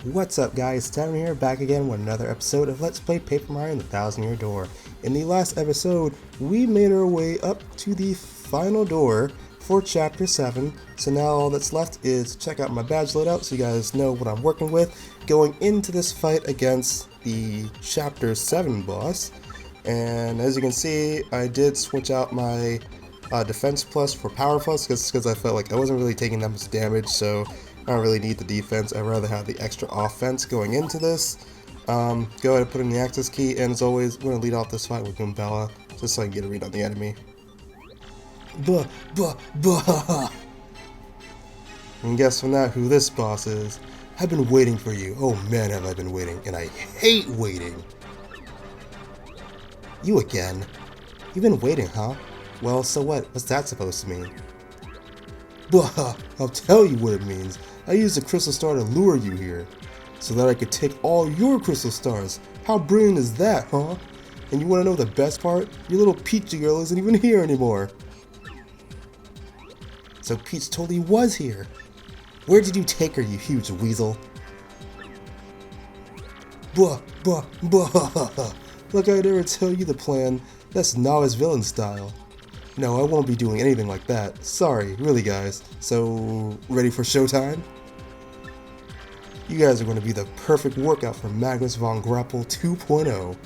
What's up guys, Tevy here, back again with another episode of Let's Play Paper Mario and the Thousand Year Door. In the last episode, we made our way up to the final door for Chapter 7, so now all that's left is check out my badge loadout so you guys know what I'm working with going into this fight against the Chapter 7 boss. And as you can see, I did switch out my defense plus for power plus because I felt like I wasn't really taking that much damage, so I don't really need the defense. I'd rather have the extra offense going into this. Go ahead and put in the access key, and as always, we're going to lead off this fight with Goombella, just so I can get a read on the enemy. Buh, buh, buh. And guess from that who this boss is. I've been waiting for you. Oh man, have I been waiting, and I hate waiting. You again? You've been waiting, huh? Well, so what? What's that supposed to mean? Blah, I'll tell you what it means. I used a crystal star to lure you here, so that I could take all your crystal stars. How brilliant is that, huh? And you want to know the best part? Your little Peachy girl isn't even here anymore. So Peach totally was here. Where did you take her, you huge weasel? Blah, blah, blah. Look, I'd never tell you the plan. That's novice villain style. No, I won't be doing anything like that. Sorry, really guys. So, ready for showtime? You guys are going to be the perfect workout for Magnus von Grapple 2.0.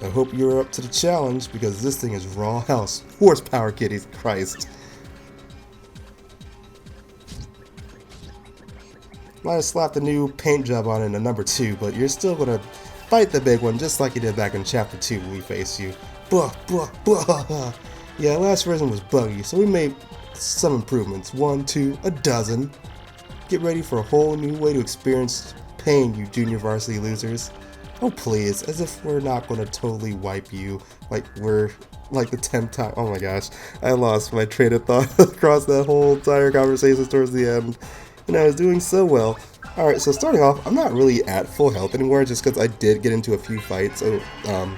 I hope you're up to the challenge because this thing is raw house. Horsepower, kitties, Christ. Might have slapped a new paint job on it in a number 2, but you're still gonna fight the big one just like you did back in Chapter 2 when we faced you. Blah, blah, blah. Yeah, last version was buggy, so we made some improvements. 1, 2, a dozen. Get ready for a whole new way to experience pain, you junior varsity losers. Oh please, as if we're not gonna totally wipe you like we're like the 10th time. Oh my gosh, I lost my train of thought across that whole entire conversation towards the end. And I was doing so well. Alright, so starting off, I'm not really at full health anymore just because I did get into a few fights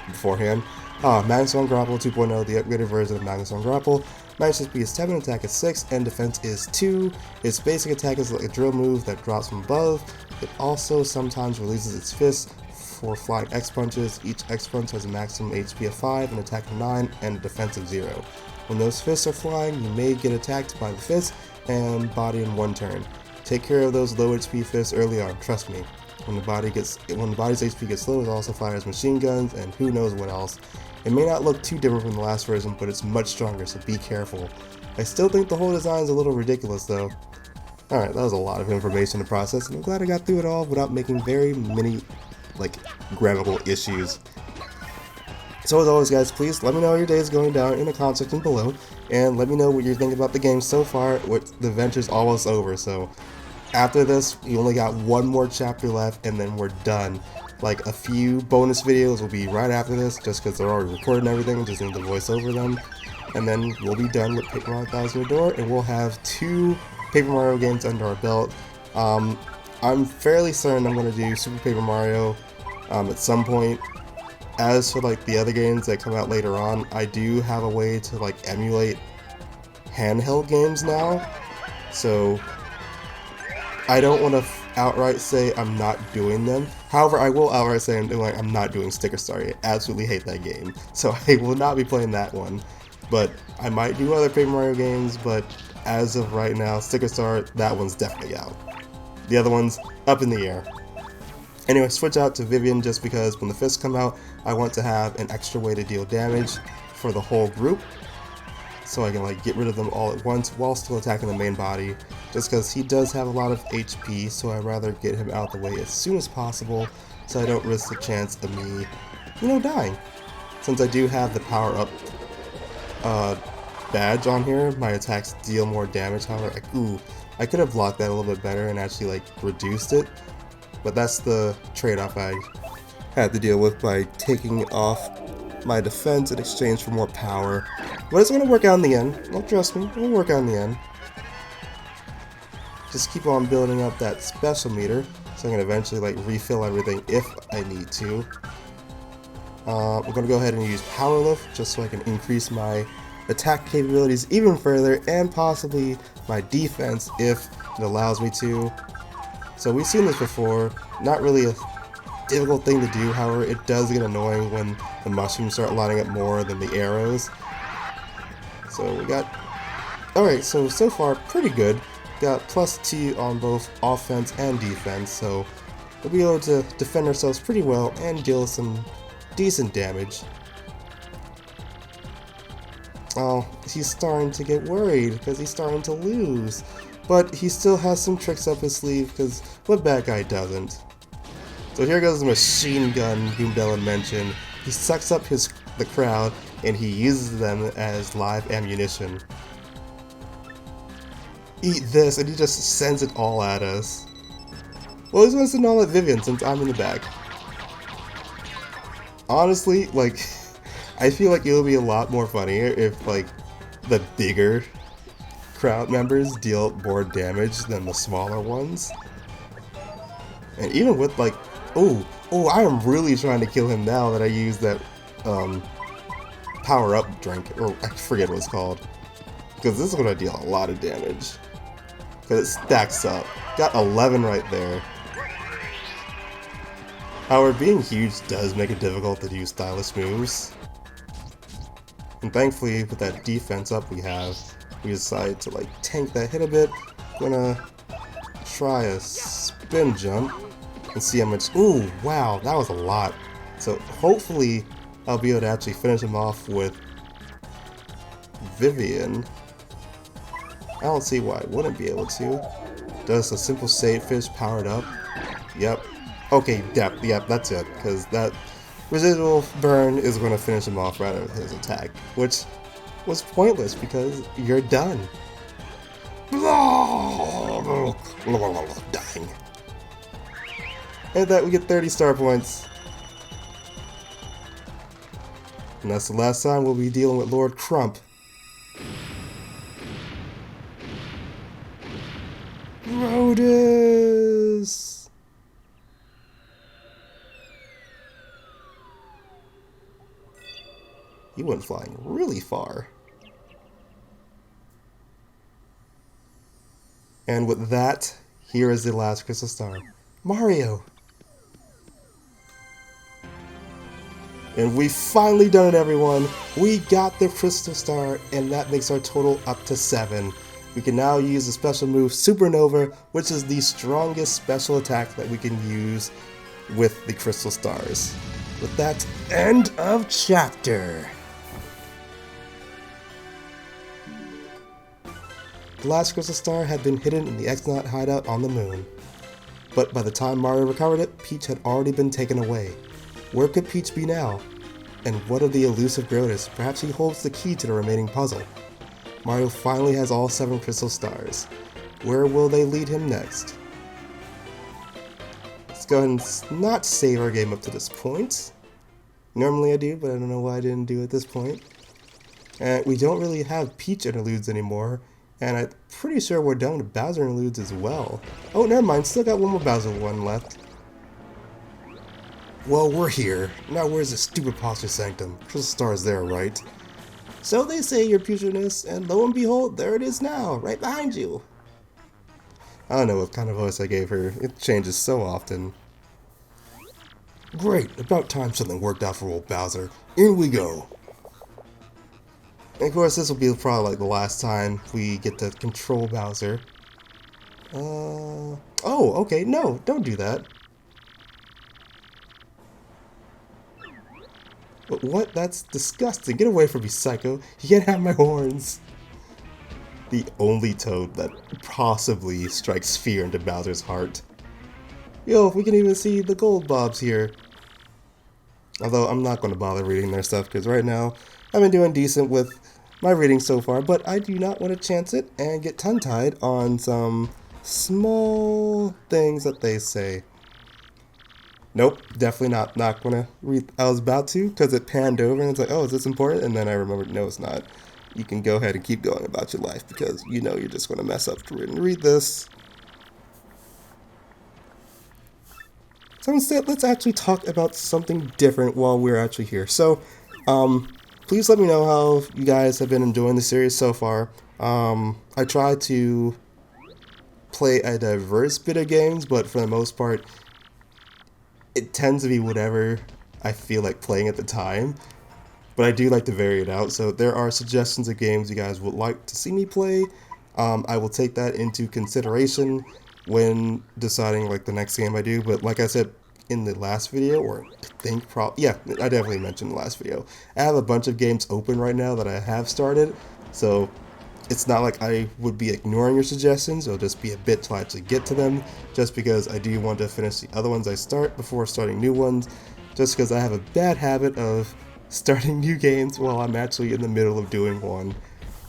beforehand. Magnus von Grapple 2.0, the upgraded version of Magnus von Grapple. Max HP is 7, attack is 6, and defense is 2. Its basic attack is like a drill move that drops from above. It also sometimes releases its fists for flying X punches. Each X punch has a maximum HP of 5, an attack of 9, and a defense of 0. When those fists are flying, you may get attacked by the fist and body in one turn. Take care of those low HP fists early on, trust me. When the body's HP gets low, it also fires machine guns and who knows what else. It may not look too different from the last version, but it's much stronger, so be careful. I still think the whole design is a little ridiculous though. Alright, that was a lot of information to process, and I'm glad I got through it all without making very many, grammatical issues. So as always guys, please let me know how your day is going down in the comment section below, and let me know what you're thinking about the game so far. The adventure's almost over, so after this, you only got one more chapter left, and then we're done. Like, a few bonus videos will be right after this, just because they're already recording everything, just need to voice over them. And then we'll be done with Paper Mario Thousand Year Door, and we'll have 2 Paper Mario games under our belt. I'm fairly certain I'm going to do Super Paper Mario at some point. As for the other games that come out later on, I do have a way to emulate handheld games now, so I don't want to outright say I'm not doing them. However, I will outright say I'm not doing Sticker Star. I absolutely hate that game, so I will not be playing that one. But I might do other Paper Mario games, but as of right now, Sticker Star, that one's definitely out. The other one's up in the air. Anyway, switch out to Vivian just because when the fists come out, I want to have an extra way to deal damage for the whole group, so I can get rid of them all at once while still attacking the main body, just because he does have a lot of HP, so I'd rather get him out the way as soon as possible so I don't risk the chance of me, dying. Since I do have the power up badge on here, my attacks deal more damage. However, I could have blocked that a little bit better and actually reduced it, but that's the trade-off I had to deal with by taking off my defense in exchange for more power. But it's going to work out in the end. Don't trust me, it'll work out in the end. Just keep on building up that special meter so I can eventually refill everything if I need to. I'm going to go ahead and use Power Lift just so I can increase my attack capabilities even further and possibly my defense if it allows me to. So we've seen this before, not really a difficult thing to do, however it does get annoying when the mushrooms start lining up more than the arrows. So we got, alright, so far pretty good. Got +2 on both offense and defense, so we'll be able to defend ourselves pretty well and deal some decent damage. Oh, he's starting to get worried because he's starting to lose. But he still has some tricks up his sleeve because what bad guy doesn't? So here goes the machine gun whom Dylan mentioned. He sucks up the crowd and he uses them as live ammunition. Eat this, and he just sends it all at us. Well, he's gonna send all at Vivian since I'm in the back. Honestly, like, I feel like it would be a lot more funnier if, like, the bigger crowd members deal more damage than the smaller ones. And even with, like, oh, I am really trying to kill him now that I used that, power-up drink, or I forget what it's called. Because this is gonna deal a lot of damage. Because it stacks up. Got 11 right there. However, being huge does make it difficult to do stylish moves. And thankfully, with that defense up we decided to like tank that hit a bit. Gonna try a spin jump and see how much. Ooh, wow, that was a lot. So hopefully I'll be able to actually finish him off with Vivian. I don't see why I wouldn't be able to. Does a simple save fish powered up? Yep. Okay, yep, that's it. Because that residual burn is going to finish him off right with his attack, which was pointless because you're done. Dying. And that we get 30 star points. And that's the last time we'll be dealing with Lord Crump. Rodus! He went flying really far. And with that, here is the last crystal star. Mario! And we've finally done it, everyone! We got the crystal star, and that makes our total up to 7. We can now use the special move Supernova, which is the strongest special attack that we can use with the crystal stars. With that, end of chapter! The last crystal star had been hidden in the X-Naut hideout on the moon. But by the time Mario recovered it, Peach had already been taken away. Where could Peach be now? And what of the elusive Grodus? Perhaps he holds the key to the remaining puzzle. Mario finally has all 7 crystal stars. Where will they lead him next? Let's go ahead and not save our game up to this point. Normally I do, but I don't know why I didn't do it at this point. And we don't really have Peach interludes anymore, and I'm pretty sure we're done with Bowser interludes as well. Oh, never mind, still got one more Bowser one left. Well, we're here. Now where's the stupid Posture Sanctum? Crystal Star's there, right? So they say, your pureness, and lo and behold, there it is now, right behind you. I don't know what kind of voice I gave her. It changes so often. Great, about time something worked out for old Bowser. In we go. And of course, this will be probably like the last time we get to control Bowser. Oh, okay, no, don't do that. But what? That's disgusting. Get away from me, psycho. You can't have my horns. The only toad that possibly strikes fear into Bowser's heart. Yo, we can even see the gold bobs here. Although I'm not going to bother reading their stuff because right now I've been doing decent with my reading so far, but I do not want to chance it and get tongue-tied on some small things that they say. Nope, definitely not gonna read. I was about to, because it panned over and it's like, oh, is this important? And then I remembered, no, it's not. You can go ahead and keep going about your life because you know you're just gonna mess up to read this. So instead, let's actually talk about something different while we're actually here. So, please let me know how you guys have been enjoying the series so far. I try to play a diverse bit of games, but for the most part, it tends to be whatever I feel like playing at the time. But I do like to vary it out. So if there are suggestions of games you guys would like to see me play, I will take that into consideration when deciding like the next game I do. But like I said in the last video, or I think yeah, I definitely mentioned the last video. I have a bunch of games open right now that I have started, so it's not like I would be ignoring your suggestions. It'll just be a bit till I actually get to them, just because I do want to finish the other ones I start before starting new ones, just because I have a bad habit of starting new games while I'm actually in the middle of doing one,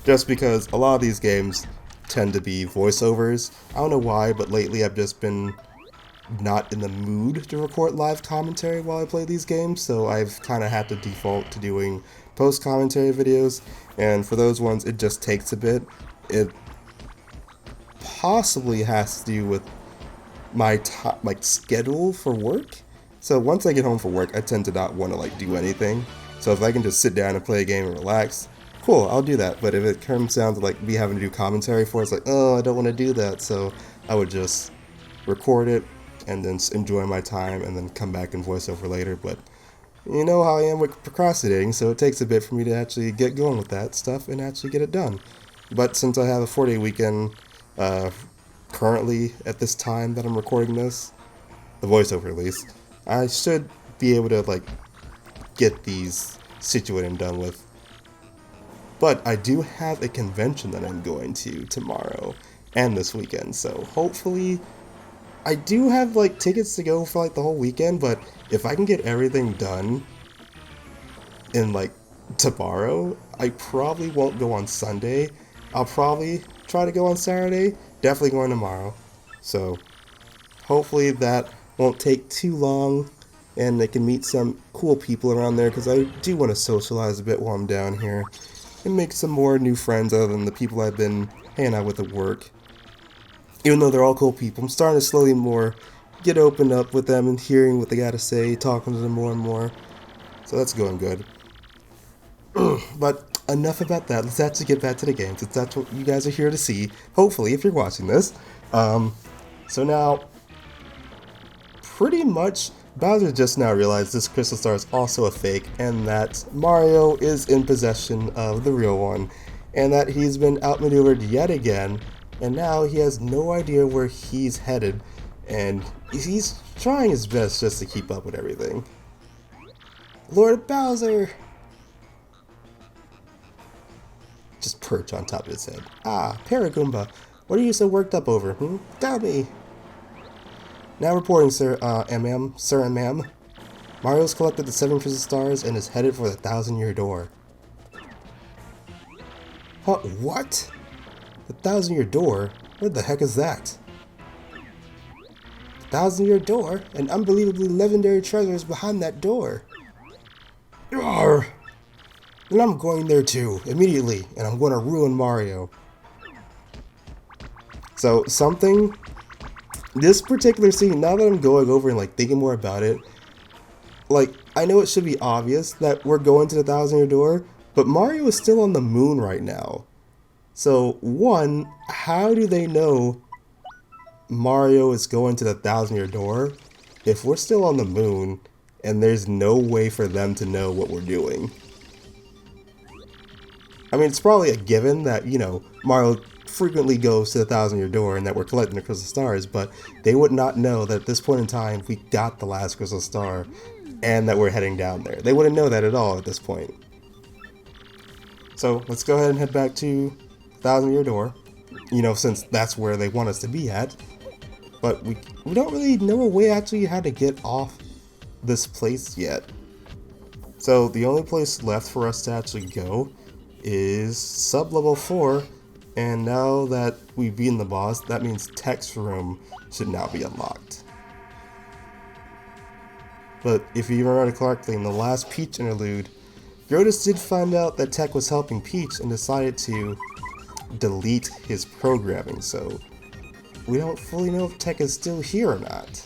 just because a lot of these games tend to be voiceovers. I don't know why, but lately I've just been not in the mood to record live commentary while I play these games, so I've kind of had to default to doing post-commentary videos, and for those ones it just takes a bit. It possibly has to do with my schedule for work. So once I get home from work, I tend to not want to like do anything. So if I can just sit down and play a game and relax, cool, I'll do that. But if it comes down to like me having to do commentary for it, it's like, oh, I don't want to do that. So I would just record it and then enjoy my time and then come back and voice over later. But you know how I am with procrastinating, so it takes a bit for me to actually get going with that stuff and actually get it done. But since I have a 4-day weekend currently at this time that I'm recording this, the voiceover at least, I should be able to like get these situated and done with. But I do have a convention that I'm going to tomorrow and this weekend, so hopefully I do have like tickets to go for like the whole weekend. But if I can get everything done in like tomorrow, I probably won't go on Sunday. I'll probably try to go on Saturday, definitely going tomorrow. So hopefully that won't take too long and I can meet some cool people around there, because I do want to socialize a bit while I'm down here and make some more new friends other than the people I've been hanging out with at work. Even though they're all cool people, I'm starting to slowly more get opened up with them and hearing what they gotta say, talking to them more and more. So that's going good. But enough about that. Let's actually get back to the game, since that's what you guys are here to see, hopefully, if you're watching this. So now, pretty much, Bowser just now realized this crystal star is also a fake, and that Mario is in possession of the real one, and that he's been outmaneuvered yet again, and now he has no idea where he's headed, and he's trying his best just to keep up with everything. Lord Bowser! Just perch on top of his head. Ah, Paragoomba, what are you so worked up over, Tell me! Now reporting, Sir and Ma'am. Mario's collected the 7 crystal stars and is headed for the 1,000-year door. Huh, what? The 1,000-year door? What the heck is that? The 1,000-year door? An unbelievably legendary treasure is behind that door. Arr! Then I'm going there too, immediately, and I'm going to ruin Mario. So, this particular scene, now that I'm going over and like thinking more about it, like, I know it should be obvious that we're going to the 1,000-year door, but Mario is still on the moon right now. So, one, how do they know Mario is going to the 1,000-year door if we're still on the moon and there's no way for them to know what we're doing? I mean, it's probably a given that, you know, Mario frequently goes to the 1,000-year door and that we're collecting the crystal stars, but they would not know that at this point in time we got the last crystal star and that we're heading down there. They wouldn't know that at all at this point. So let's go ahead and head back to 1,000-year door, you know, since that's where they want us to be at. But we don't really know a way actually how to get off this place yet. So the only place left for us to actually go is sub-level 4, and now that we've beaten the boss, that means Tech's room should now be unlocked. But if you remember correctly, in the last Peach interlude, Grotus did find out that Tech was helping Peach and decided to delete his programming, so we don't fully know if Tech is still here or not.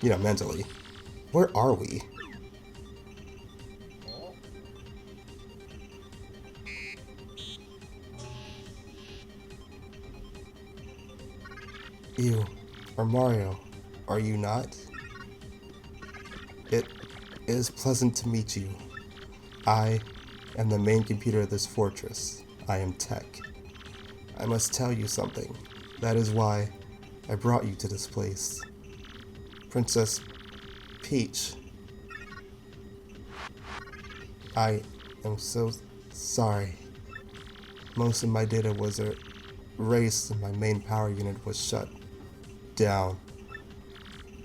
You know, mentally. Where are we? You are Mario, are you not? It is pleasant to meet you. I am the main computer of this fortress. I am Tech. I must tell you something. That is why I brought you to this place. Princess Peach. I am so sorry. Most of my data was erased and my main power unit was shut down.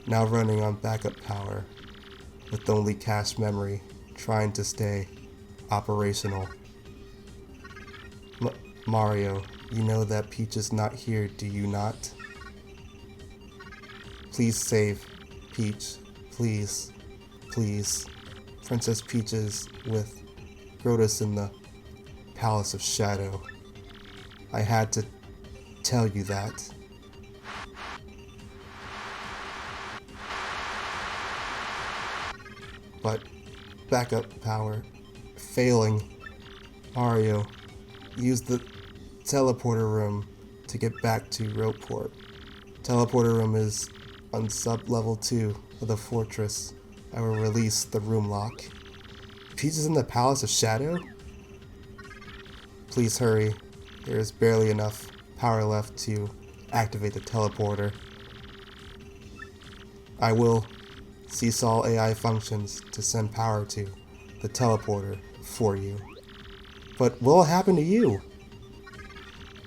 Now running on backup power with only cache memory, trying to stay operational. Mario, you know that Peach is not here, do you not? Please save Peach. Please. Please. Princess Peach is with Grotus in the Palace of Shadow. I had to tell you that. But backup power failing. Mario, use the teleporter room to get back to Roadport. Teleporter room is on sub-level 2 of the fortress. I will release the room lock. Peach is in the Palace of Shadow? Please hurry. There is barely enough power left to activate the teleporter. I will cease all AI functions to send power to the teleporter for you. But what will happen to you?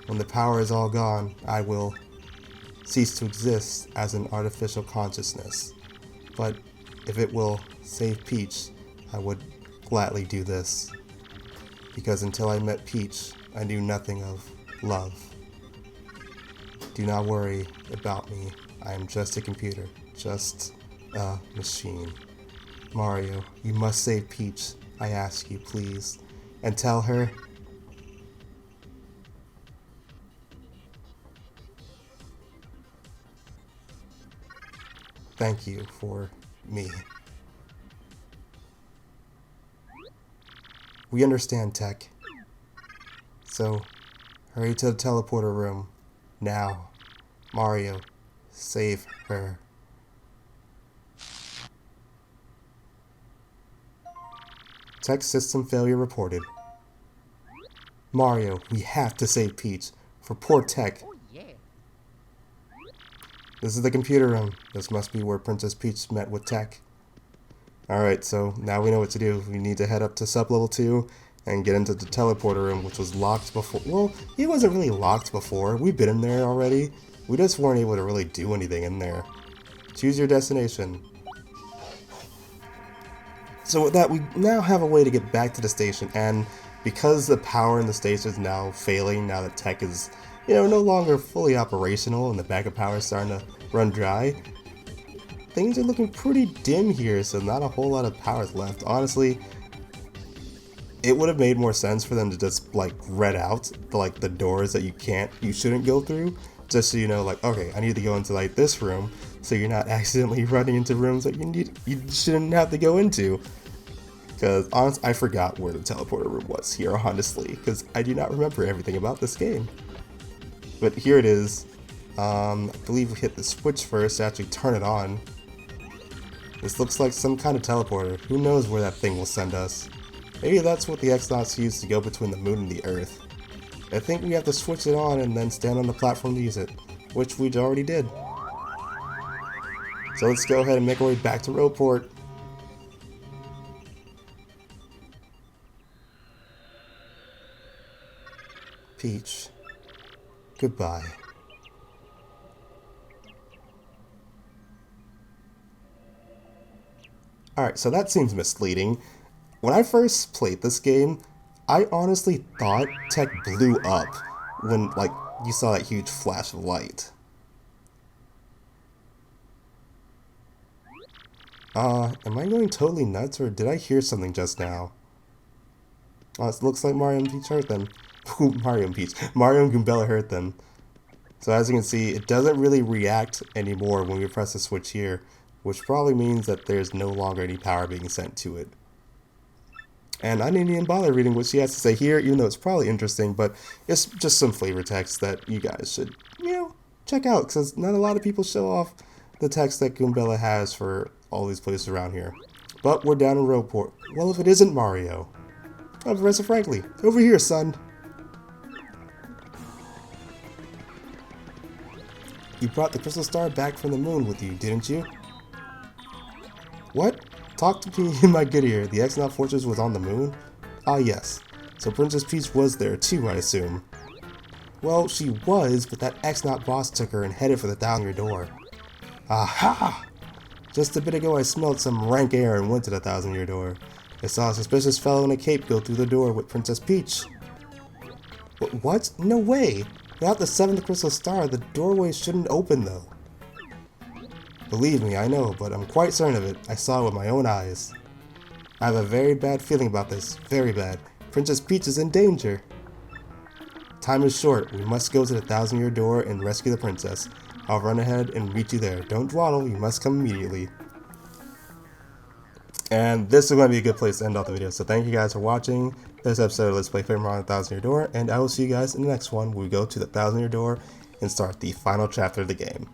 When the power is all gone, I will cease to exist as an artificial consciousness. But if it will save Peach, I would gladly do this. Because until I met Peach, I knew nothing of love. Do not worry about me. I am just a computer, just a machine. Mario, you must save Peach, I ask you, please. And tell her thank you for me. We understand, Tech. So, hurry to the teleporter room. Now. Mario, save her. Tech system failure reported. Mario, we have to save Peach. For poor Tech. Oh, yeah. This is the computer room. This must be where Princess Peach met with Tech. Alright, so now we know what to do. We need to head up to sub-level 2 and get into the teleporter room, which was locked before. Well, it wasn't really locked before. We've been in there already. We just weren't able to really do anything in there. Choose your destination. So with that, we now have a way to get back to the station, and because the power in the station is now failing, now that Tech is, no longer fully operational and the backup power is starting to run dry, things are looking pretty dim here, so not a whole lot of power is left. Honestly, it would have made more sense for them to just, red out, the doors that you shouldn't go through, just so you know, okay, I need to go into, this room, so you're not accidentally running into rooms that you shouldn't have to go into. Because, honestly, I forgot where the teleporter room was here, honestly, because I do not remember everything about this game. But here it is. I believe we hit the switch first to actually turn it on. This looks like some kind of teleporter. Who knows where that thing will send us? Maybe that's what the Xnauts use to go between the moon and the Earth. I think we have to switch it on and then stand on the platform to use it, which we already did. So let's go ahead and make our way back to Roadport. Peach, goodbye. Alright, so that seems misleading. When I first played this game, I honestly thought Tech blew up when, you saw that huge flash of light. Am I going totally nuts, or did I hear something just now? Oh, it looks like Mario and Peach hurt them. Mario and Goombella hurt them. So as you can see, it doesn't really react anymore when we press the switch here which probably means that there's no longer any power being sent to it. And I didn't even bother reading what she has to say here, even though it's probably interesting, but it's just some flavor text that you guys should, check out, because not a lot of people show off the text that Goombella has for all these places around here. But we're down in Roadport. Well, if it isn't Mario. Oh, Professor Frankly, over here, son. You brought the crystal star back from the moon with you, didn't you? What? Talk to me in my good ear. The Exnaut Fortress was on the moon? Ah, yes. So Princess Peach was there too, I assume. Well, she was, but that Exnaut boss took her and headed for the 1,000-year door. Aha! Just a bit ago I smelled some rank air and went to the 1,000-year door. I saw a suspicious fellow in a cape go through the door with Princess Peach. What? No way! Without the 7th crystal star, the doorway shouldn't open though. Believe me, I know, but I'm quite certain of it. I saw it with my own eyes. I have a very bad feeling about this. Very bad. Princess Peach is in danger. Time is short. We must go to the 1,000-year door and rescue the princess. I'll run ahead and meet you there. Don't dawdle. You must come immediately. And this is going to be a good place to end off the video. So thank you guys for watching this episode of Let's Play Paper Mario 1,000-year door. And I will see you guys in the next one where we go to the 1,000-year door and start the final chapter of the game.